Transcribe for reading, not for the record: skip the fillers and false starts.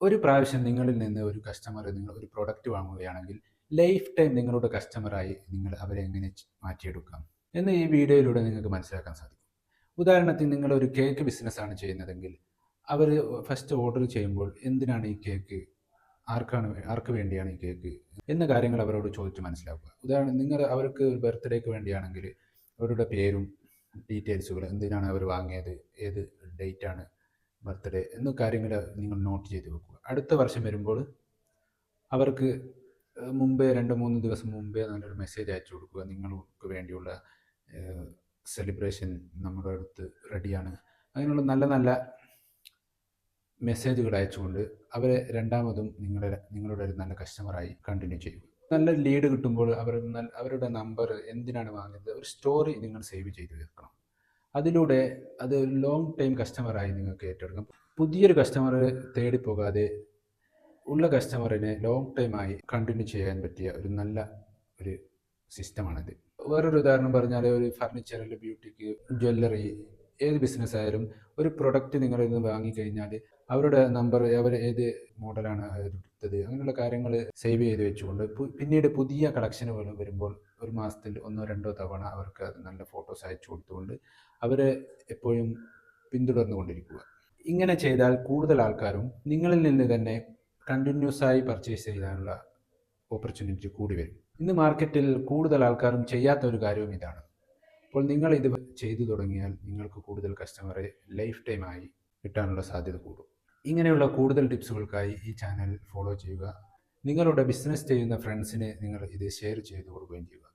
ഒരു പ്രാവശ്യം നിങ്ങളിൽ നിന്ന് ഒരു കസ്റ്റമർ നിങ്ങൾ ഒരു പ്രൊഡക്റ്റ് വാങ്ങുകയാണെങ്കിൽ ലൈഫ് ടൈം നിങ്ങളുടെ കസ്റ്റമറായി നിങ്ങൾ അവരെ എങ്ങനെ മാറ്റിയെടുക്കാം എന്ന് ഈ വീഡിയോയിലൂടെ നിങ്ങൾക്ക് മനസ്സിലാക്കാൻ സാധിക്കും. ഉദാഹരണത്തിന് നിങ്ങൾ ഒരു കേക്ക് ബിസിനസ്സാണ് ചെയ്യുന്നതെങ്കിൽ അവർ ഫസ്റ്റ് ഓർഡർ ചെയ്യുമ്പോൾ എന്തിനാണ് ഈ കേക്ക്, ആർക്ക് വേണ്ടിയാണ് ഈ കേക്ക് എന്ന കാര്യങ്ങൾ അവരോട് ചോദിച്ച് മനസ്സിലാക്കുക. ഉദാഹരണം നിങ്ങൾ അവർക്ക് ബർത്ത്ഡേക്ക് വേണ്ടിയാണെങ്കിൽ അവരുടെ പേരും ഡീറ്റെയിൽസുകൾ, എന്തിനാണ് അവർ വാങ്ങിയത്, ഏത് ഡേറ്റാണ് ബർത്ത്ഡേ എന്ന കാര്യങ്ങൾ നിങ്ങൾ നോട്ട് ചെയ്ത് വെക്കുക. അടുത്ത വർഷം വരുമ്പോൾ അവർക്ക് മുമ്പേ 2-3 ദിവസം മുമ്പേ നല്ലൊരു മെസ്സേജ് അയച്ചു കൊടുക്കുക. നിങ്ങൾക്ക് വേണ്ടിയുള്ള സെലിബ്രേഷൻ നമ്മുടെ അടുത്ത് റെഡിയാണ്. അങ്ങനെയുള്ള നല്ല നല്ല മെസ്സേജുകൾ അയച്ചുകൊണ്ട് അവരെ രണ്ടാമതും നിങ്ങളുടെ ഒരു നല്ല കസ്റ്റമറായി കണ്ടിന്യൂ ചെയ്യും. നല്ല ലീഡ് കിട്ടുമ്പോൾ അവരുടെ നമ്പർ, എന്തിനാണ് വാങ്ങിയത്, ഒരു സ്റ്റോറി നിങ്ങൾ സേവ് ചെയ്ത് വെക്കണം. അതിലൂടെ അത് ഒരു ലോങ് ടൈം കസ്റ്റമറായി നിങ്ങൾക്ക് ഏറ്റെടുക്കാം. പുതിയൊരു കസ്റ്റമർ തേടിപ്പോകാതെ ഉള്ള കസ്റ്റമറിനെ ലോങ് ടൈമായി കണ്ടിന്യൂ ചെയ്യാൻ പറ്റിയ ഒരു നല്ല ഒരു സിസ്റ്റമാണിത്. വേറൊരു ഉദാഹരണം പറഞ്ഞാൽ, ഒരു ഫർണിച്ചറിൽ, ബ്യൂട്ടിക്ക്, ജ്വല്ലറി, ഏത് ബിസിനസ് ആയാലും ഒരു പ്രൊഡക്റ്റ് നിങ്ങളിൽ നിന്ന് വാങ്ങിക്കഴിഞ്ഞാൽ അവരുടെ നമ്പർ, അവർ ഏത് മോഡലാണ് എടുത്തത്, അങ്ങനെയുള്ള കാര്യങ്ങൾ സേവ് ചെയ്ത് വെച്ചുകൊണ്ട് പിന്നീട് പുതിയ കളക്ഷനുകൾ വരുമ്പോൾ ഒരു മാസത്തിൽ 1-2 തവണ അവർക്ക് അത് നല്ല ഫോട്ടോസ് അയച്ചു കൊടുത്തുകൊണ്ട് അവരെ എപ്പോഴും പിന്തുടർന്നു കൊണ്ടിരിക്കുക. ഇങ്ങനെ ചെയ്താൽ കൂടുതൽ ആൾക്കാരും നിങ്ങളിൽ നിന്ന് തന്നെ കണ്ടിന്യൂസ് ആയി പർച്ചേസ് ചെയ്യാനുള്ള ഓപ്പർച്യൂണിറ്റി കൂടി വരും. ഇന്ന് മാർക്കറ്റിൽ കൂടുതൽ ആൾക്കാരും ചെയ്യാത്ത ഒരു കാര്യവും ഇതാണ്. അപ്പോൾ നിങ്ങൾ ഇത് ചെയ്തു തുടങ്ങിയാൽ നിങ്ങൾക്ക് കൂടുതൽ കസ്റ്റമറെ ലൈഫ് ടൈമായി കിട്ടാനുള്ള സാധ്യത കൂടും. ഇങ്ങനെയുള്ള കൂടുതൽ ടിപ്സുകൾക്കായി ഈ ചാനൽ ഫോളോ ചെയ്യുക. നിങ്ങളുടെ ബിസിനസ് ചെയ്യുന്ന ഫ്രണ്ട്സിന് നിങ്ങൾ ഇത് ഷെയർ ചെയ്ത് കൊടുക്കുകയും ചെയ്യുക.